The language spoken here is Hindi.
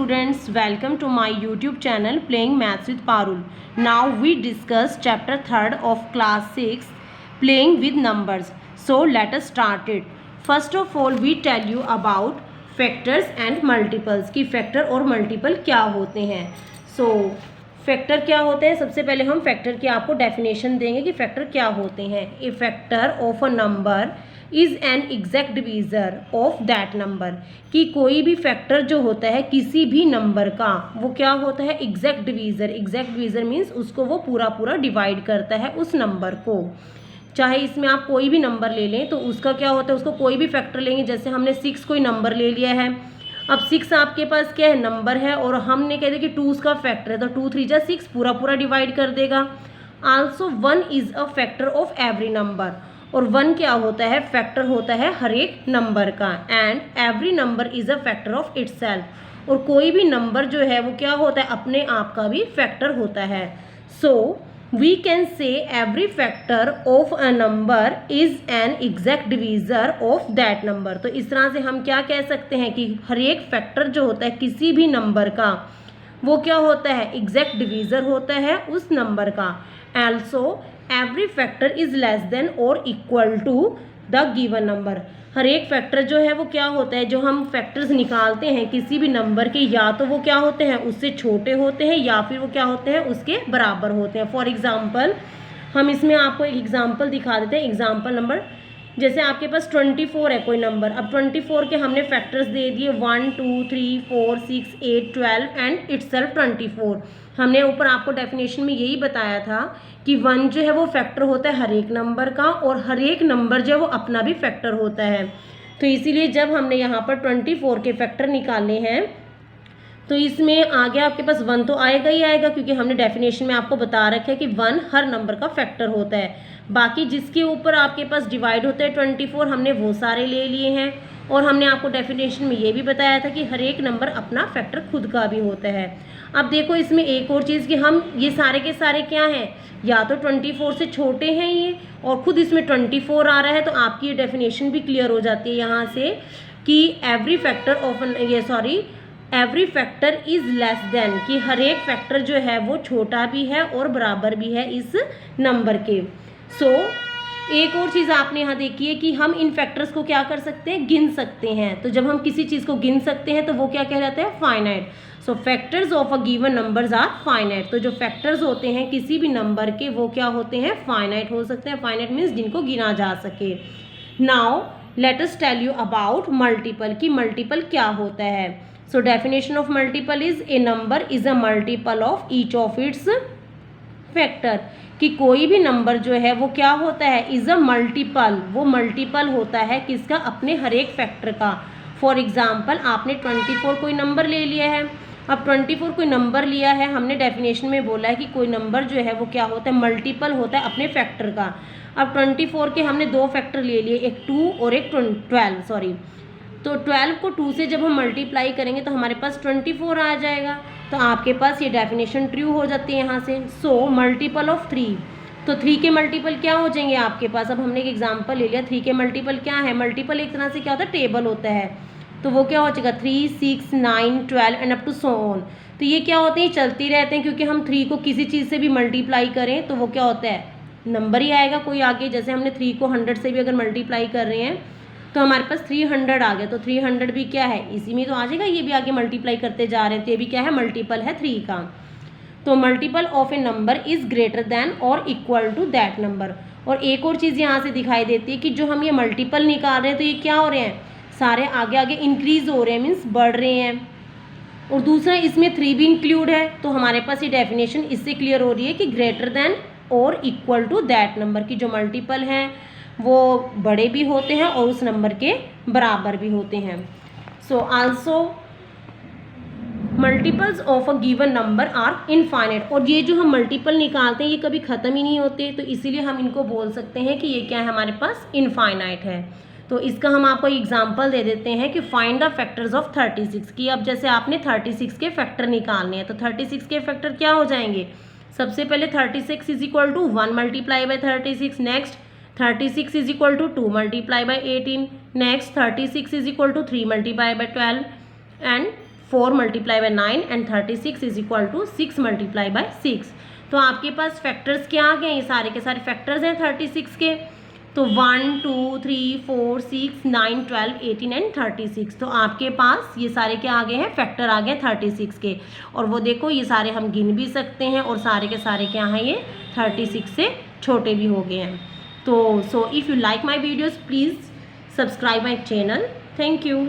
students, welcome to my YouTube channel Playing Maths with Parul. Now we discuss chapter 3rd of class 6 Playing with Numbers. So let us start it. First of all we tell you about factors and multiples कि factor और multiple क्या होते हैं. So फैक्टर क्या होते हैं, सबसे पहले हम फैक्टर की आपको डेफिनेशन देंगे कि फैक्टर क्या होते हैं. A factor of a number is an exact divisor of that number, कि कोई भी फैक्टर जो होता है किसी भी नंबर का वो क्या होता है, exact divisor. Exact divisor means उसको वो पूरा डिवाइड करता है उस नंबर को. चाहे इसमें आप कोई भी नंबर ले लें तो उसका क्या होता है, उसको कोई भी फैक्टर लेंगे. जैसे हमने 6 कोई नंबर ले लिया है, अब 6 आपके पास क्या है, नंबर है, और हमने कह दिया कि 2 उसका फैक्टर है, तो 2 3 जा 6 पूरा डिवाइड कर देगा. Also 1 is a factor of every number, और 1 क्या होता है, फैक्टर होता है हर एक नंबर का. And every number is a factor of itself, और कोई भी नंबर जो है वो क्या होता है, अपने आप का भी फैक्टर होता है. सो we can say every factor of a number is an exact divisor of that number. तो इस तरह से हम क्या कह सकते हैं कि हर एक फैक्टर जो होता है किसी भी नंबर का वो क्या होता है, एग्जैक्ट डिवीज़र होता है उस नंबर का. also every factor is less than or equal to the given number. हर एक फैक्टर जो है वो क्या होता है, जो हम फैक्टर्स निकालते हैं किसी भी नंबर के, या तो वो क्या होते हैं उससे छोटे होते हैं या फिर वो क्या होते हैं उसके बराबर होते हैं. फॉर एग्जांपल हम इसमें आपको एक एग्जांपल दिखा देते हैं. एग्जांपल नंबर, जैसे आपके पास 24 है कोई नंबर. अब 24 के हमने फैक्टर्स दे दिए 1 2 3 4 6 8 12 एंड इटसेल्फ 24. हमने ऊपर आपको डेफिनेशन में यही बताया था कि 1 जो है वो फैक्टर होता है हर एक नंबर का, और हर एक नंबर जो है वो अपना भी फैक्टर होता है. तो इसीलिए जब हमने यहाँ पर 24 के फैक्टर निकाले हैं तो इसमें आगे आपके पास 1 तो आएगा ही आएगा, क्योंकि हमने डेफिनेशन में आपको बता रखा है कि 1 हर नंबर का फैक्टर होता है. बाकी जिसके ऊपर आपके पास डिवाइड होता है 24 हमने वो सारे ले लिए हैं, और हमने आपको डेफिनेशन में ये भी बताया था कि हर एक नंबर अपना फैक्टर खुद का भी होता है. अब देखो इसमें एक और चीज़ कि हम ये सारे के सारे क्या हैं, या तो 24 से छोटे हैं ये, और खुद इसमें 24 आ रहा है, तो आपकी ये डेफिनेशन भी क्लियर हो जाती है यहाँ से कि every factor is less than, कि हर एक फैक्टर जो है वो छोटा भी है और बराबर भी है इस नंबर के. सो एक और चीज़ आपने यहाँ देखी है कि हम इन फैक्टर्स को क्या कर सकते हैं, गिन सकते हैं. तो जब हम किसी चीज़ को गिन सकते हैं तो वो क्या कहलाता है, finite. So factors of a given numbers are finite. तो जो फैक्टर्स होते हैं किसी भी नंबर के वो क्या होते हैं, फाइनाइट हो सकते हैं. फाइनाइट मीन्स जिनको गिना जा सके. Now let us tell you about multiple, कि मल्टीपल क्या होता है. So definition of multiple is a number is a multiple of each of its factor, कि कोई भी नंबर जो है वो क्या होता है, इज़ अ मल्टीपल, वो मल्टीपल होता है किसका, अपने हर एक फैक्टर का. फॉर एग्जांपल आपने 24 कोई नंबर ले लिया है. अब 24 कोई नंबर लिया है, हमने डेफिनेशन में बोला है कि कोई नंबर जो है वो क्या होता है, मल्टीपल होता है अपने फैक्टर का. अब 24 के हमने 2 फैक्टर ले लिए, एक 2 और एक 12. तो 12 को 2 से जब हम मल्टीप्लाई करेंगे तो हमारे पास 24 आ जाएगा. तो आपके पास ये डेफिनेशन ट्रू हो जाती है यहाँ से. सो मल्टीपल ऑफ 3, तो 3 के मल्टीपल क्या हो जाएंगे आपके पास. अब हमने एक एग्जांपल ले लिया, 3 के मल्टीपल क्या है, मल्टीपल एक तरह से क्या होता है, टेबल होता है. तो वो क्या हो जाएगा 3 6 9 12 and up to so on. तो ये क्या होते हैं, चलती रहते हैं, क्योंकि हम 3 को किसी चीज़ से भी मल्टीप्लाई करें तो वो क्या होता है, नंबर ही आएगा कोई आगे. जैसे हमने 3 को 100 से भी अगर मल्टीप्लाई कर रहे हैं तो हमारे पास 300 आ गया, तो 300 भी क्या है, इसी में तो आ जाएगा, ये भी आगे मल्टीप्लाई करते जा रहे हैं, तो ये भी क्या है, मल्टीपल है 3 का. तो multiple of A number is greater than और इक्वल टू दैट नंबर. और एक और चीज़ यहाँ से दिखाई देती है कि जो हम ये मल्टीपल निकाल रहे हैं तो ये क्या हो रहे हैं, सारे आगे आगे इंक्रीज हो रहे हैं, मीन्स बढ़ रहे हैं. और दूसरा इसमें 3 भी इंक्लूड है, तो हमारे पास ये डेफिनेशन इससे क्लियर हो रही है कि ग्रेटर दैन और इक्वल टू दैट नंबर, की जो मल्टीपल हैं वो बड़े भी होते हैं और उस नंबर के बराबर भी होते हैं. So also multiples of a given number are infinite, और ये जो हम मल्टीपल निकालते हैं ये कभी ख़त्म ही नहीं होते, तो इसीलिए हम इनको बोल सकते हैं कि ये क्या है, हमारे पास इनफाइनाइट है. तो इसका हम आपको एग्जांपल दे देते हैं कि फाइंड द फैक्टर्स ऑफ 36 की. अब जैसे आपने 36 के फैक्टर निकालने हैं तो 36 के फैक्टर क्या हो जाएंगे, सबसे पहले 36 is equal to 1 multiply by 36. Next 36 is equal to 2 multiply by 18. Next 36 is equal to 3 multiply by 12 and 4 multiply by 9 and 36 is equal to 6 multiply by 6। तो आपके पास फैक्टर्स क्या आ गए, ये सारे के सारे फैक्टर्स हैं 36 के। तो 1 2 3 4 6 9 12 18 एंड 36। तो आपके पास ये सारे क्या आ गए हैं, फैक्टर आ गए 36 के। और वो देखो ये सारे हम गिन भी सकते हैं और सारे के सारे क्या हैं, ये 36 से छोटे भी हो गए हैं। तो so if you like my videos please subscribe my channel. Thank you.